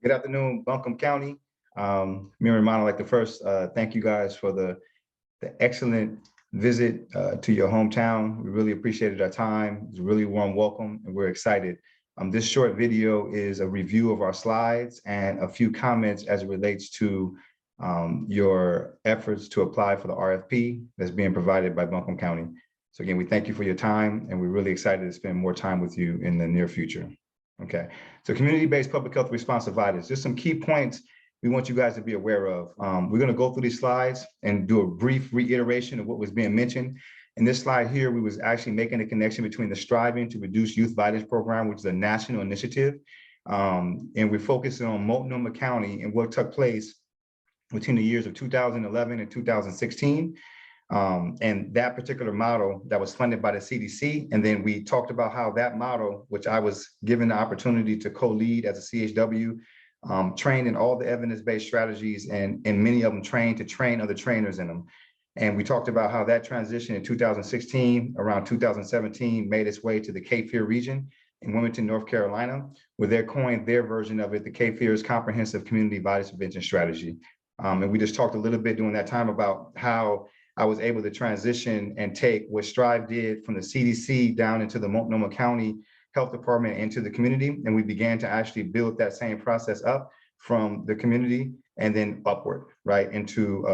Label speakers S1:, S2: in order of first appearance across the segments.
S1: Good afternoon, Buncombe County. Me and Ramon, I'd like to first thank you guys for the excellent visit to your hometown. We really appreciated our time. It was a really warm welcome, and we're excited. This short video is a review of our slides and a few comments as it relates to your efforts to apply for the RFP that's being provided by Buncombe County. So again, we thank you for your time, and we're really excited to spend more time with you in the near future. Okay, so community-based public health response to violence. Just some key points we want you guys to be aware of. We're going to go through these slides and do a brief reiteration of what was being mentioned. In this slide here, we was actually making a connection between the Striving to Reduce Youth Violence Program, which is a national initiative. And we're focusing on Multnomah County and what took place between the years of 2011 and 2016. And that particular model that was funded by the CDC. And then we talked about how that model, which I was given the opportunity to co-lead as a CHW, trained in all the evidence-based strategies and many of them trained to train other trainers in them. And we talked about how that transition in 2016, around 2017, made its way to the CPrV region in Wilmington, North Carolina, where they coined their version of it, the CPrV's Comprehensive Community Violence Prevention Strategy. And we just talked a little bit during that time about how I was able to transition and take what Strive did from the CDC down into the Multnomah County Health Department into the community. And we began to actually build that same process up from the community and then upward, right, into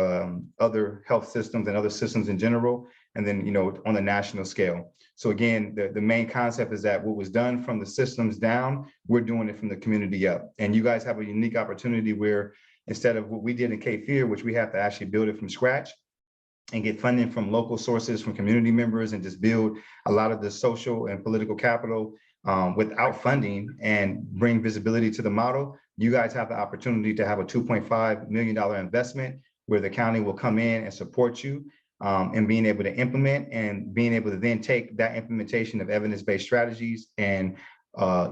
S1: other health systems and other systems in general. And then, on the national scale. So again, the main concept is that what was done from the systems down, we're doing it from the community up. And you guys have a unique opportunity where instead of what we did in CPrV, which we have to actually build it from scratch, and get funding from local sources, from community members, and just build a lot of the social and political capital without funding and bring visibility to the model. You guys have the opportunity to have a $2.5 million investment where the county will come in and support you in being able to implement and being able to then take that implementation of evidence-based strategies and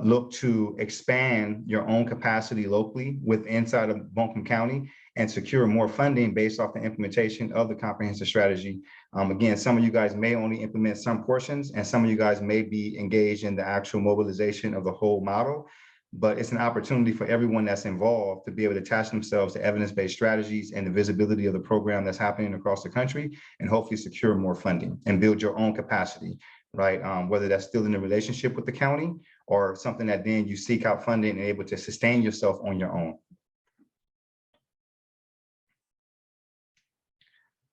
S1: look to expand your own capacity locally inside of Buncombe County and secure more funding based off the implementation of the comprehensive strategy. Again, some of you guys may only implement some portions and some of you guys may be engaged in the actual mobilization of the whole model, but it's an opportunity for everyone that's involved to be able to attach themselves to evidence-based strategies and the visibility of the program that's happening across the country and hopefully secure more funding and build your own capacity, right? Whether that's still in a relationship with the county or something that then you seek out funding and able to sustain yourself on your own.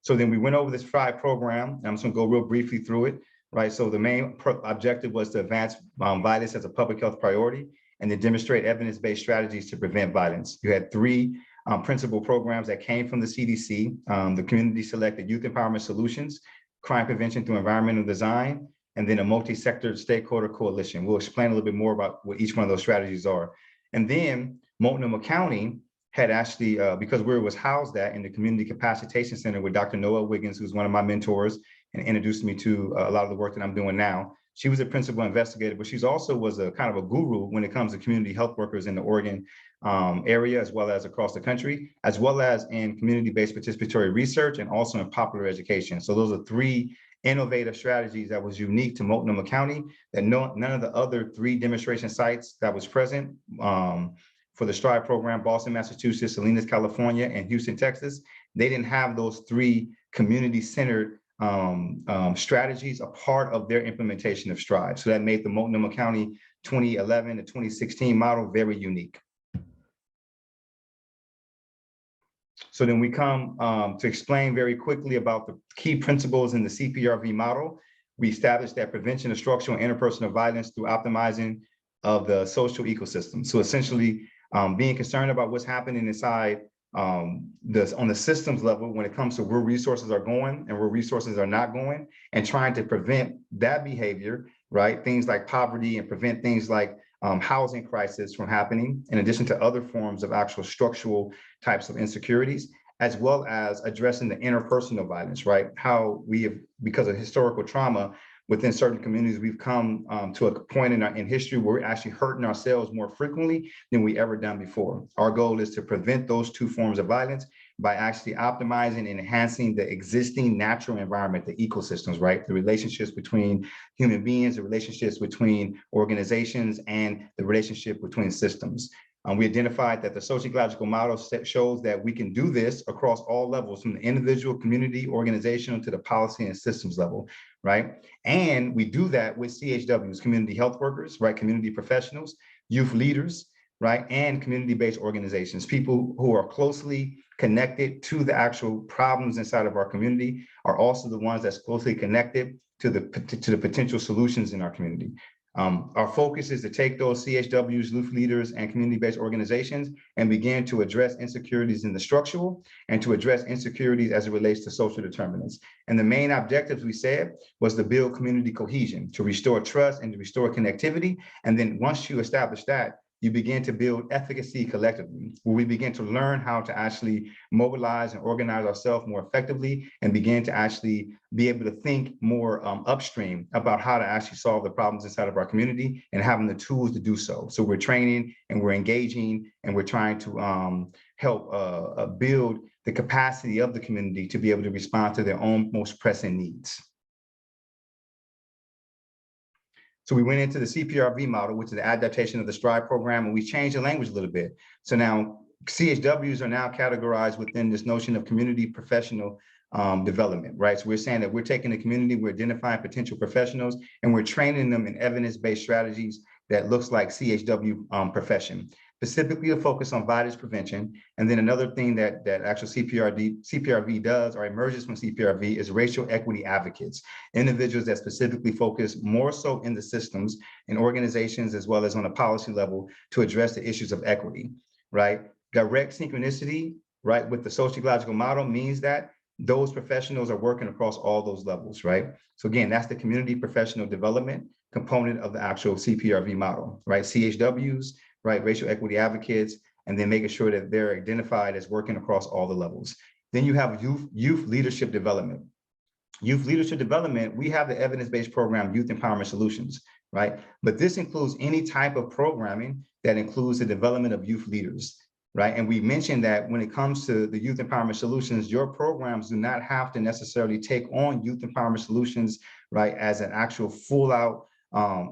S1: So then we went over this Strive program. I'm just gonna go real briefly through it, right? So the main objective was to advance violence as a public health priority and to demonstrate evidence-based strategies to prevent violence. You had three principal programs that came from the CDC, the Community Selected Youth Empowerment Solutions, Crime Prevention through Environmental Design, and then a multi-sector stakeholder coalition. We'll explain a little bit more about what each one of those strategies are. And then Multnomah County had actually, because where it was housed at in the Community Capacitation Center with Dr. Noah Wiggins, who's one of my mentors and introduced me to a lot of the work that I'm doing now. She was a principal investigator, but she's also was a kind of a guru when it comes to community health workers in the Oregon area, as well as across the country, as well as in community-based participatory research and also in popular education. So those are three innovative strategies that was unique to Multnomah County that none of the other three demonstration sites that was present for the Strive program, Boston, Massachusetts, Salinas, California, and Houston, Texas, they didn't have those three community-centered strategies a part of their implementation of Strive. So that made the Multnomah County 2011 to 2016 model very unique. So then we come to explain very quickly about the key principles in the CPrV model. We established that prevention of structural and interpersonal violence through optimizing of the social ecosystem. So essentially, being concerned about what's happening inside on the systems level when it comes to where resources are going and where resources are not going, and trying to prevent that behavior, right? Things like poverty and prevent things like housing crisis from happening, in addition to other forms of actual structural types of insecurities, as well as addressing the interpersonal violence, right? How we have, because of historical trauma, within certain communities, we've come to a point in history where we're actually hurting ourselves more frequently than we ever done before. Our goal is to prevent those two forms of violence by actually optimizing and enhancing the existing natural environment, the ecosystems, right? The relationships between human beings, the relationships between organizations, and the relationship between systems. We identified that the sociological model shows that we can do this across all levels, from the individual, community, organizational, to the policy and systems level, right? And we do that with CHWs, community health workers, right? Community professionals, youth leaders, right? And community-based organizations, people who are closely connected to the actual problems inside of our community are also the ones that's closely connected to the potential solutions in our community. Our focus is to take those CHWs, youth leaders, and community-based organizations and begin to address insecurities in the structural and to address insecurities as it relates to social determinants. And the main objectives we said was to build community cohesion, to restore trust and to restore connectivity. And then once you establish that, you begin to build efficacy collectively, where we begin to learn how to actually mobilize and organize ourselves more effectively and begin to actually be able to think more upstream about how to actually solve the problems inside of our community and having the tools to do so. So we're training and we're engaging and we're trying to help build the capacity of the community to be able to respond to their own most pressing needs. So we went into the CPrV model, which is the adaptation of the STRIVE program, and we changed the language a little bit. So now CHWs are now categorized within this notion of community professional development, right? So we're saying that we're taking the community, we're identifying potential professionals, and we're training them in evidence-based strategies that looks like CHW profession, specifically to focus on violence prevention. And then another thing that actually CPrV does or emerges from CPrV is racial equity advocates, individuals that specifically focus more so in the systems and organizations as well as on a policy level to address the issues of equity, right? Direct synchronicity, right, with the sociological model means that those professionals are working across all those levels, right? So again, that's the community professional development component of the actual CPrV model, right? CHWs, right, racial equity advocates, and then making sure that they're identified as working across all the levels. Then you have youth leadership development. Youth leadership development, we have the evidence-based program, Youth Empowerment Solutions, right? But this includes any type of programming that includes the development of youth leaders, right? And we mentioned that when it comes to the Youth Empowerment Solutions, your programs do not have to necessarily take on Youth Empowerment Solutions, right, as an actual full-out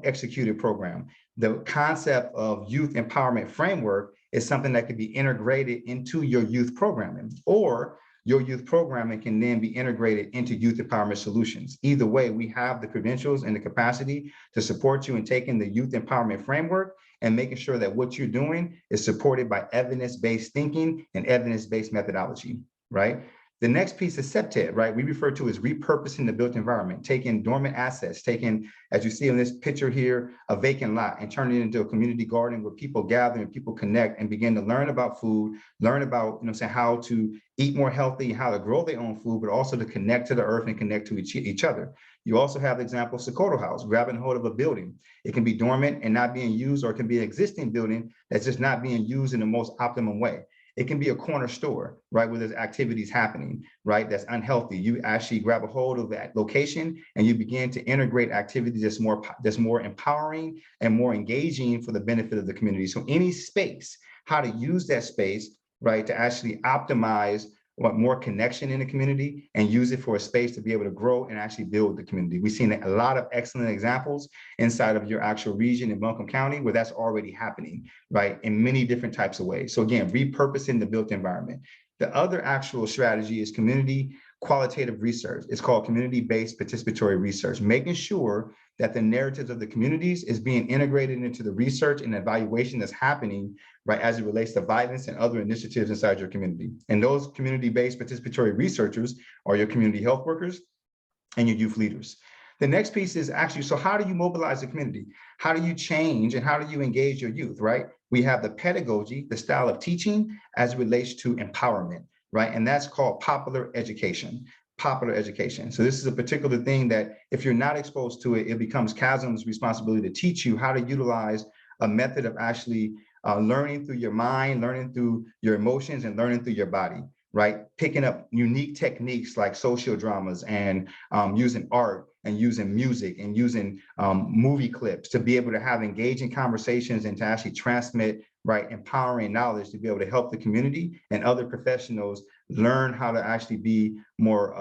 S1: executed program. The concept of youth empowerment framework is something that could be integrated into your youth programming, or your youth programming can then be integrated into youth empowerment solutions. Either way, we have the credentials and the capacity to support you in taking the youth empowerment framework and making sure that what you're doing is supported by evidence-based thinking and evidence-based methodology, right? The next piece is CPrV, right? We refer to as repurposing the built environment, taking dormant assets, taking, as you see in this picture here, a vacant lot and turning it into a community garden where people gather and people connect and begin to learn about food, learn about, how to eat more healthy, how to grow their own food, but also to connect to the earth and connect to each other. You also have the example of Socorro House, grabbing hold of a building. It can be dormant and not being used, or it can be an existing building that's just not being used in the most optimum way. It can be a corner store, right, where there's activities happening, right, that's unhealthy. You actually grab a hold of that location and you begin to integrate activities that's more empowering and more engaging for the benefit of the community. So any space, how to use that space, right, to actually optimize more connection in the community and use it for a space to be able to grow and actually build the community. We've seen a lot of excellent examples inside of your actual region in Buncombe County where that's already happening, right, in many different types of ways. So again, repurposing the built environment. The other actual strategy is community qualitative research. It's called community-based participatory research, making sure that the narratives of the communities is being integrated into the research and evaluation that's happening, right, as it relates to violence and other initiatives inside your community. And those community-based participatory researchers are your community health workers and your youth leaders. The next piece is actually, so how do you mobilize the community? How do you change and how do you engage your youth, right? We have the pedagogy, the style of teaching as it relates to empowerment, right? And that's called popular education. Popular education. So this is a particular thing that if you're not exposed to it, it becomes CHASM's responsibility to teach you how to utilize a method of actually learning through your mind, learning through your emotions, and learning through your body, right? Picking up unique techniques like social dramas and using art and using music and using movie clips to be able to have engaging conversations and to actually transmit, right, empowering knowledge to be able to help the community and other professionals learn how to actually be more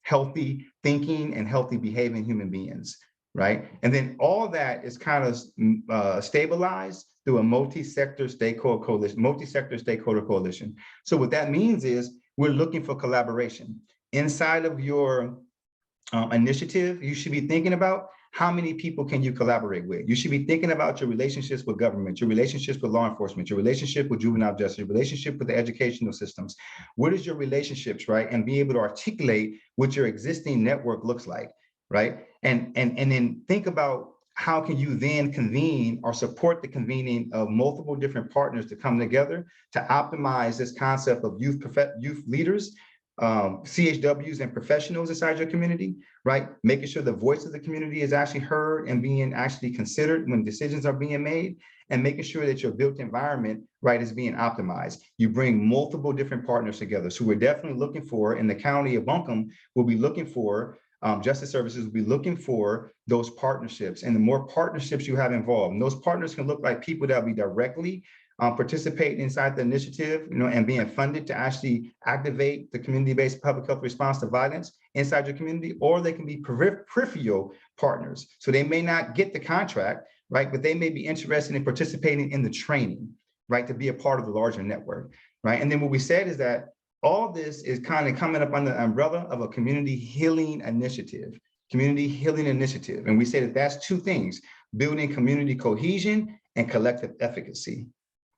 S1: healthy thinking and healthy behaving human beings, right? And then all that is kind of stabilized through a multi-sector stakeholder coalition. So what that means is we're looking for collaboration. Inside of your initiative, you should be thinking about how many people can you collaborate with? You should be thinking about your relationships with government, your relationships with law enforcement, your relationship with juvenile justice, your relationship with the educational systems. What is your relationships, right? And be able to articulate what your existing network looks like, right? And then think about how can you then convene or support the convening of multiple different partners to come together to optimize this concept of youth leaders, CHWs and professionals inside your community, right? Making sure the voice of the community is actually heard and being actually considered when decisions are being made, and making sure that your built environment, right, is being optimized. You bring multiple different partners together. So we're definitely looking for, in the county of Buncombe, we'll be looking for, Justice Services will be looking for those partnerships. And the more partnerships you have involved, and those partners can look like people that will be directly participating inside the initiative, and being funded to actually activate the community-based public health response to violence inside your community, or they can be peripheral partners. So they may not get the contract, right, but they may be interested in participating in the training, right, to be a part of the larger network, right? And then what we said is that all this is kind of coming up under the umbrella of a community healing initiative. And we say that that's two things: building community cohesion and collective efficacy.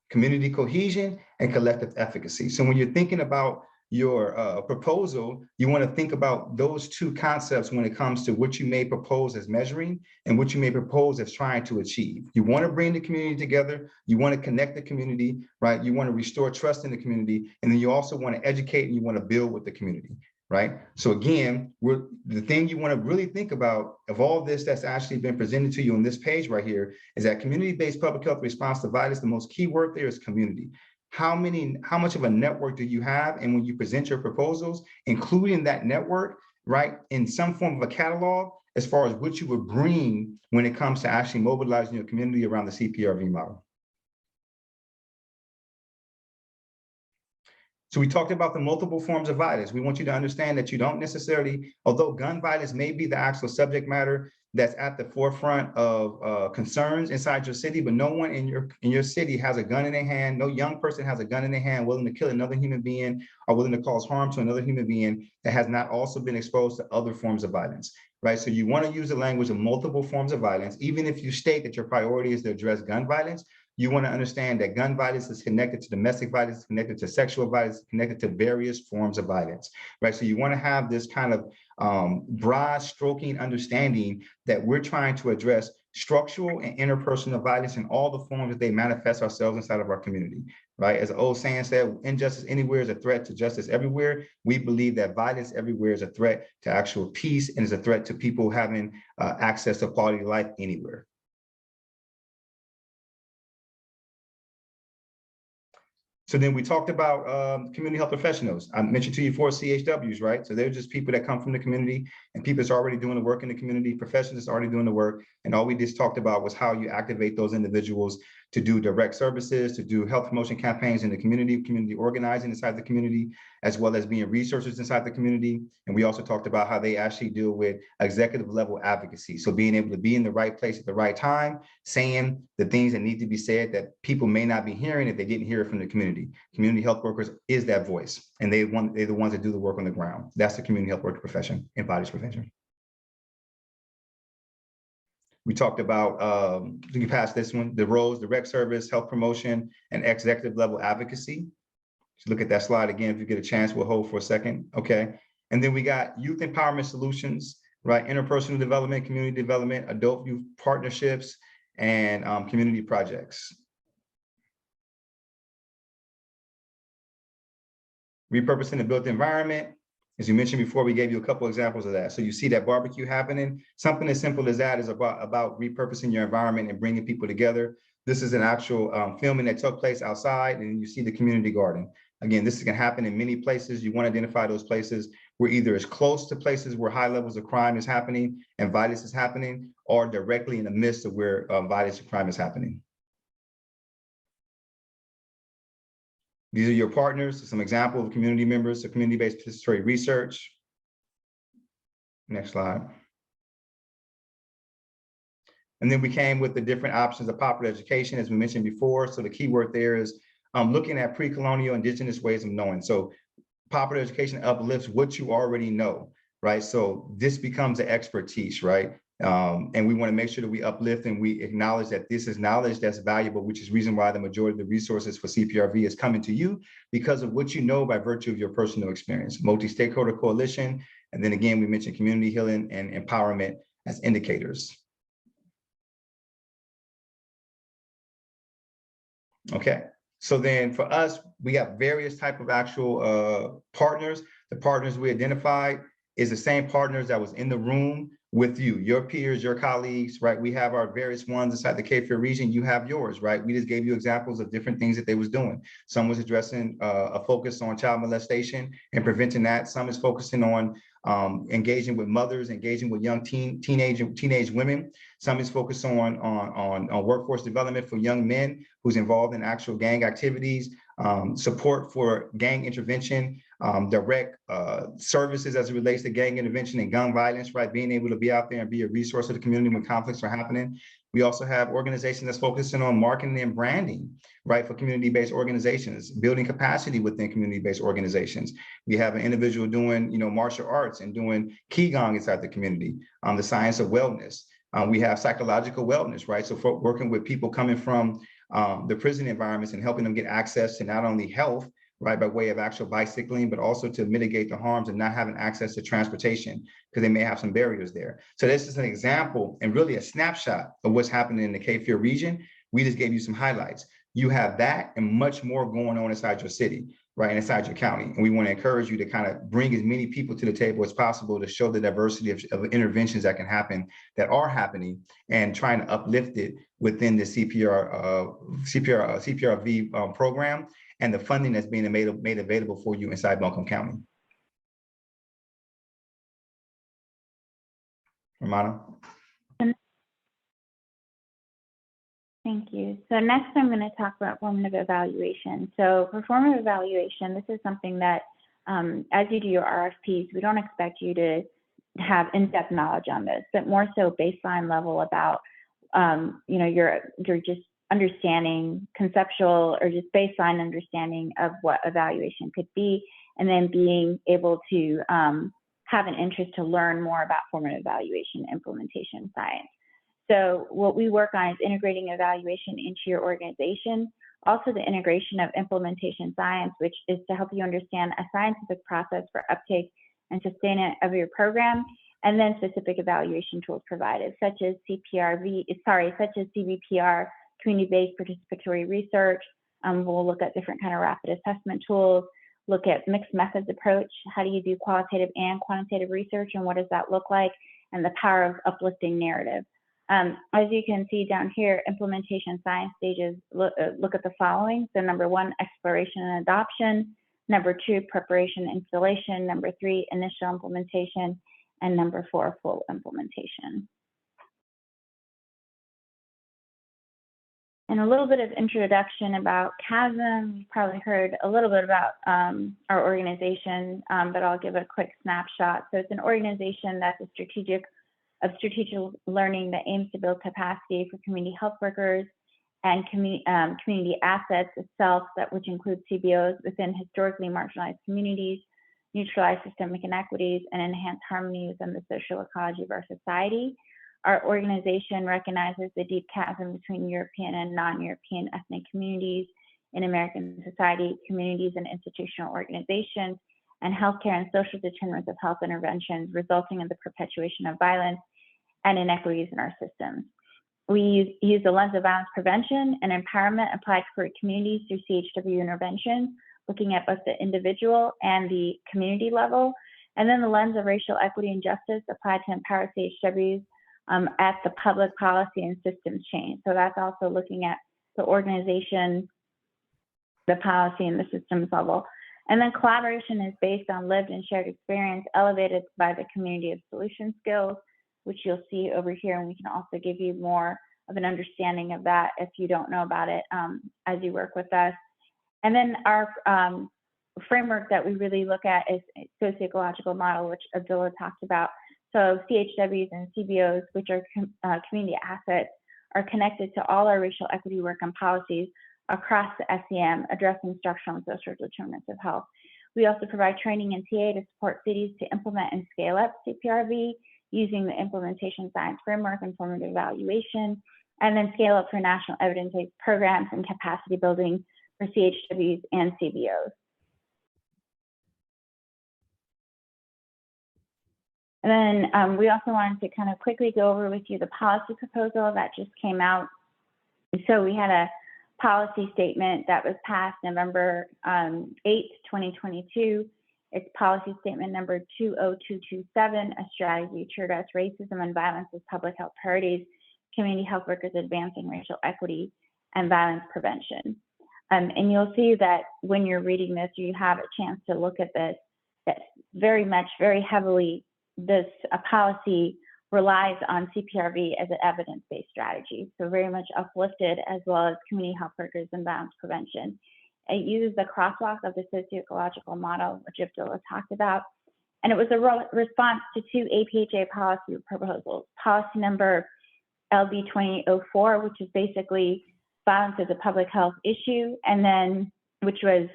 S1: Community cohesion and collective efficacy. So when you're thinking about your proposal, you want to think about those two concepts when it comes to what you may propose as measuring and what you may propose as trying to achieve. You want to bring the community together. You want to connect the community, right? You want to restore trust in the community. And then you also want to educate and you want to build with the community, right? So again, the thing you want to really think about of all this that's actually been presented to you on this page right here is that community-based public health response to violence, the most key word there is community. How much of a network do you have? And when you present your proposals, including that network, right, in some form of a catalog, as far as what you would bring when it comes to actually mobilizing your community around the CPrV model. So we talked about the multiple forms of violence. We want you to understand that you don't necessarily, although gun violence may be the actual subject matter that's at the forefront of concerns inside your city, but no one in your city has a gun in their hand. No young person has a gun in their hand willing to kill another human being or willing to cause harm to another human being that has not also been exposed to other forms of violence, right? So you want to use the language of multiple forms of violence, even if you state that your priority is to address gun violence. You want to understand that gun violence is connected to domestic violence, connected to sexual violence, connected to various forms of violence, right? So you want to have this kind of broad stroking understanding that we're trying to address structural and interpersonal violence in all the forms that they manifest ourselves inside of our community, right? As the old saying said, injustice anywhere is a threat to justice everywhere. We believe that violence everywhere is a threat to actual peace and is a threat to people having access to quality of life anywhere. So then we talked about community health professionals. I mentioned to you 4 CHWs, right? So they're just people that come from the community and people that's already doing the work in the community, professionals that's already doing the work. And all we just talked about was how you activate those individuals to do direct services, to do health promotion campaigns in the community organizing inside the community, as well as being researchers inside the community. And we also talked about how they actually deal with executive level advocacy. So being able to be in the right place at the right time, saying the things that need to be said that people may not be hearing if they didn't hear it from the community. Community health workers is that voice, and they're the ones that do the work on the ground. That's the community health worker profession in violence prevention. We talked about, you can pass this one, the roles, direct service, health promotion, and executive level advocacy. Just look at that slide again. If you get a chance, we'll hold for a second. Okay. And then we got youth empowerment solutions, right? Interpersonal development, community development, adult youth partnerships, and community projects. Repurposing the built environment. As you mentioned before, we gave you a couple examples of that. So you see that barbecue happening. Something as simple as that is about repurposing your environment and bringing people together. This is an actual filming that took place outside, and you see the community garden. Again, this can happen in many places. You want to identify those places where either it's close to places where high levels of crime is happening and violence is happening, or directly in the midst of where violence and crime is happening. These are your partners, some examples of community members, so community-based participatory research. Next slide. And then we came with the different options of popular education, as we mentioned before. So the key word there is looking at pre-colonial indigenous ways of knowing. So popular education uplifts what you already know, right? So this becomes an expertise, right? And we want to make sure that we uplift and we acknowledge that this is knowledge that's valuable, which is reason why the majority of the resources for CPrV is coming to you because of what you know by virtue of your personal experience. Multi-stakeholder coalition, and then again, we mentioned community healing and empowerment as indicators. Okay, so then for us, we have various type of actual partners. The partners we identified is the same partners that was in the room with you, your peers, your colleagues, right? We have our various ones inside the CPrV region. You have yours, right? We just gave you examples of different things that they was doing. Some was addressing a focus on child molestation and preventing that. Some is focusing on engaging with mothers, engaging with young teenage women. Some is focused on workforce development for young men who's involved in actual gang activities, support for gang intervention, direct services as it relates to gang intervention and gun violence, right? Being able to be out there and be a resource to the community when conflicts are happening. We also have organizations that's focusing on marketing and branding, right, for community-based organizations, building capacity within community-based organizations. We have an individual doing, martial arts and doing Qigong inside the community, the science of wellness. We have psychological wellness, right? So for working with people coming from the prison environments and helping them get access to not only health, right, by way of actual bicycling, but also to mitigate the harms of not having access to transportation because they may have some barriers there. So this is an example and really a snapshot of what's happening in the CPrV region. We just gave you some highlights. You have that and much more going on inside your city, right, and inside your county. And we want to encourage you to kind of bring as many people to the table as possible to show the diversity of interventions that can happen, that are happening, and trying to uplift it within the CPrV program and the funding that's being made available for you inside Buncombe County. Romana?
S2: Thank you. So next I'm going to talk about formative evaluation. So for formative evaluation, this is something that as you do your RFPs, we don't expect you to have in-depth knowledge on this, but more so baseline level about, you're just understanding conceptual or just baseline understanding of what evaluation could be, and then being able to have an interest to learn more about formative evaluation implementation science. So what we work on is integrating evaluation into your organization, also the integration of implementation science, which is to help you understand a scientific process for uptake and sustainment of your program, and then specific evaluation tools provided, such as CBPR, community-based participatory research. We'll look at different kind of rapid assessment tools, look at mixed methods approach. How do you do qualitative and quantitative research, and what does that look like? And the power of uplifting narrative. As you can see down here, implementation science stages look at the following. So number 1, exploration and adoption. Number 2, preparation, installation. Number 3, initial implementation. And number 4, full implementation. And a little bit of introduction about CHASM. You've probably heard a little bit about our organization, but I'll give a quick snapshot. So it's an organization that's a strategic learning that aims to build capacity for community health workers and community assets itself, which includes CBOs within historically marginalized communities, neutralize systemic inequities, and enhance harmony within the social ecology of our society. Our organization recognizes the deep chasm between European and non-European ethnic communities in American society, communities and institutional organizations, and healthcare and social determinants of health interventions, resulting in the perpetuation of violence and inequities in our systems. We use the lens of violence prevention and empowerment applied for communities through CHW interventions, looking at both the individual and the community level, and then the lens of racial equity and justice applied to empower CHWs at the public policy and systems change. So that's also looking at the organization, the policy, and the systems level. And then collaboration is based on lived and shared experience, elevated by the community of solution skills, which you'll see over here. And we can also give you more of an understanding of that if you don't know about it as you work with us. And then our framework that we really look at is a socio-ecological model, which Abdullah talked about. So CHWs and CBOs, which are community assets, are connected to all our racial equity work and policies across the SEM, addressing structural and social determinants of health. We also provide training and TA to support cities to implement and scale up CPrV using the implementation science framework and formative evaluation, and then scale up for national evidence-based programs and capacity building for CHWs and CBOs. And then we also wanted to kind of quickly go over with you the policy proposal that just came out. So we had a policy statement that was passed November 8th, 2022. It's policy statement number 20227, a strategy to address racism and violence as public health priorities, community health workers advancing racial equity and violence prevention. And you'll see that when you're reading this, you have a chance to look at this, that very heavily, this policy relies on CPrV as an evidence-based strategy. So very much uplifted, as well as community health workers and violence prevention. It uses the crosswalk of the sociological model, which Abdullah talked about. And it was a response to two APHA policy proposals. Policy number LB 2004, which is basically violence as a public health issue, and then which was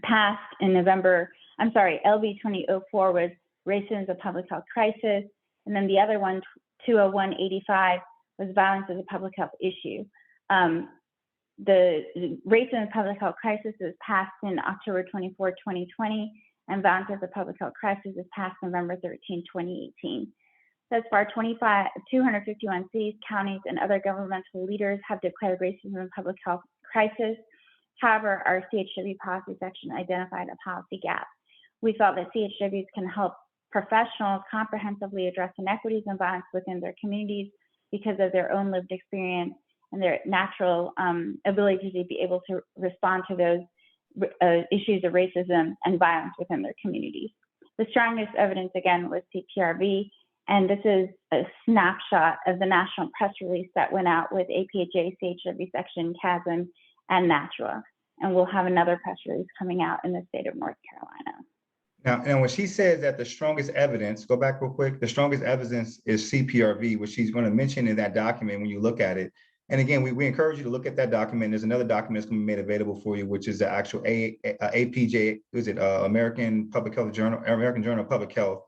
S2: passed in November, LB 2004 was racism as a public health crisis, and then the other one, 20185, was violence as a public health issue. The racism as a public health crisis was passed in October 24, 2020, and violence as a public health crisis was passed November 13, 2018. Thus far, 251 cities, counties, and other governmental leaders have declared racism and public health crisis. However, our CHW policy section identified a policy gap. We felt that CHWs can help professionals comprehensively address inequities and violence within their communities because of their own lived experience and their natural ability to be able to respond to those issues of racism and violence within their communities. The strongest evidence, again, was CPrV, and this is a snapshot of the national press release that went out with APHA, CHW section, CHASM, and NATRA. And we'll have another press release coming out in the state of North Carolina.
S1: Now, when she says that the strongest evidence, go back real quick, the strongest evidence is CPrV, which she's going to mention in that document when you look at it. And again, we encourage you to look at that document. There's another document that's going to be made available for you, which is the actual APJ, American Public Health Journal, American Journal of Public Health,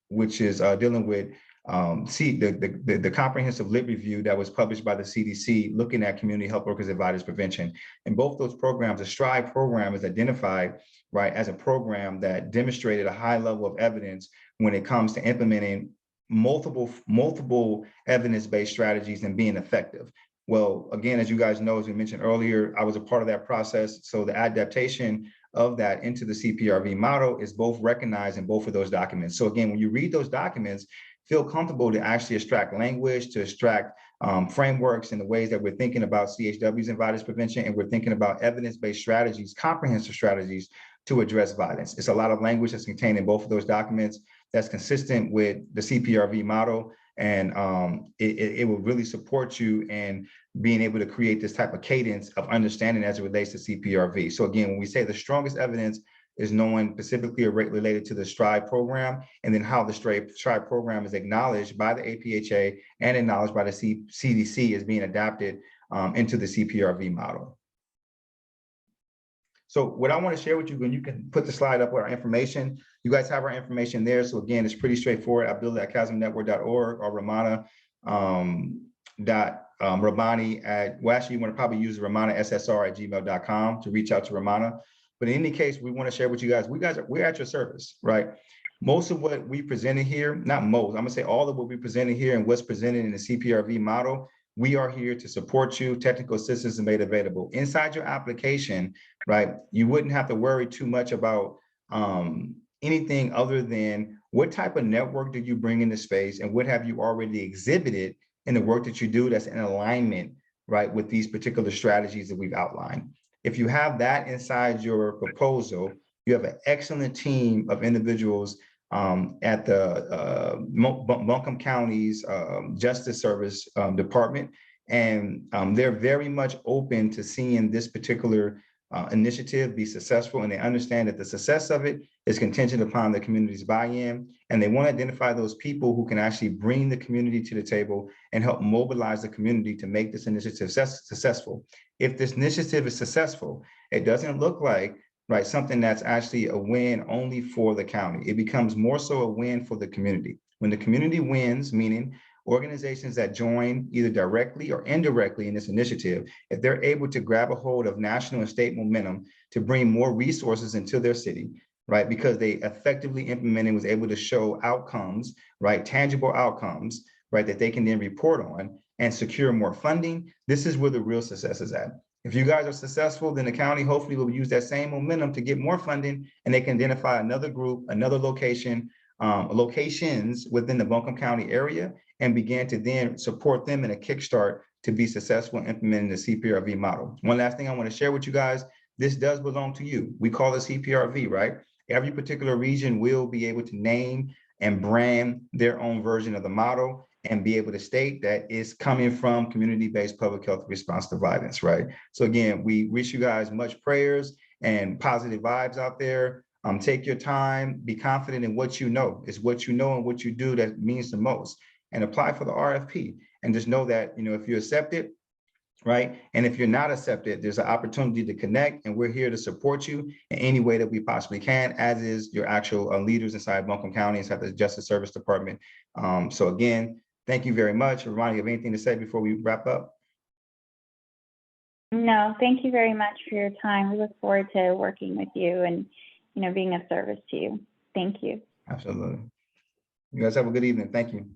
S1: which is dealing with the comprehensive lit review that was published by the CDC, looking at community health workers and violence prevention. In both those programs, the STRIVE program is identified, right, as a program that demonstrated a high level of evidence when it comes to implementing multiple evidence-based strategies and being effective. Well, again, as you guys know, as we mentioned earlier, I was a part of that process. So the adaptation of that into the CPrV model is both recognized in both of those documents. So again, when you read those documents, feel comfortable to actually extract language, to extract frameworks in the ways that we're thinking about CHWs and violence prevention, and we're thinking about evidence-based strategies, comprehensive strategies to address violence. It's a lot of language that's contained in both of those documents that's consistent with the CPrV model, and it will really support you in being able to create this type of cadence of understanding as it relates to CPrV. So again, when we say the strongest evidence is knowing specifically related to the STRIVE program, and then how the STRIVE program is acknowledged by the APHA and acknowledged by the CDC as being adapted into the CPrV model. So what I want to share with you, and you can put the slide up with our information. You guys have our information there. So again, it's pretty straightforward. Abdullah@chasmnetwork.org or Ramana Rabani at, well, actually, you want to probably use ramanassr@gmail.com to reach out to Ramana. But in any case, we want to share with you guys, we're at your service, right? Most of what we presented here, not most, I'm gonna say all of what we presented here and what's presented in the CPrV model, we are here to support you. Technical assistance is made available. Inside your application, right, you wouldn't have to worry too much about anything other than what type of network do you bring into space and what have you already exhibited in the work that you do that's in alignment, right, with these particular strategies that we've outlined. If you have that inside your proposal, you have an excellent team of individuals at the Buncombe County's Justice Service Department. And they're very much open to seeing this particular initiative be successful, and they understand that the success of it is contingent upon the community's buy-in, and they want to identify those people who can actually bring the community to the table and help mobilize the community to make this initiative successful. If this initiative is successful, it doesn't look like something that's actually a win only for the county. It becomes more so a win for the community. When the community wins, meaning organizations that join either directly or indirectly in this initiative, if they're able to grab a hold of national and state momentum to bring more resources into their city, right, because they effectively implemented, was able to show outcomes, right, tangible outcomes, right, that they can then report on and secure more funding, this is where the real success is at. If you guys are successful, then the county hopefully will use that same momentum to get more funding, and they can identify another group, another location, locations within the Buncombe County area, and begin to then support them in a kickstart to be successful in implementing the CPrV model. One last thing I want to share with you guys, this does belong to you. We call it CPrV, right? Every particular region will be able to name and brand their own version of the model and be able to state that it's coming from community-based public health response to violence, right? So again, we wish you guys much prayers and positive vibes out there. Take your time, be confident in what you know. It's what you know and what you do that means the most. And apply for the RFP. And just know that, if you accept it, right? And if you're not accepted, there's an opportunity to connect, and we're here to support you in any way that we possibly can, as is your actual leaders inside Buncombe County, inside the Justice Service Department. So again, thank you very much. Ronnie, you have anything to say before we wrap up?
S2: No, thank you very much for your time. We look forward to working with you and, being of service to you. Thank you.
S1: Absolutely. You guys have a good evening. Thank you.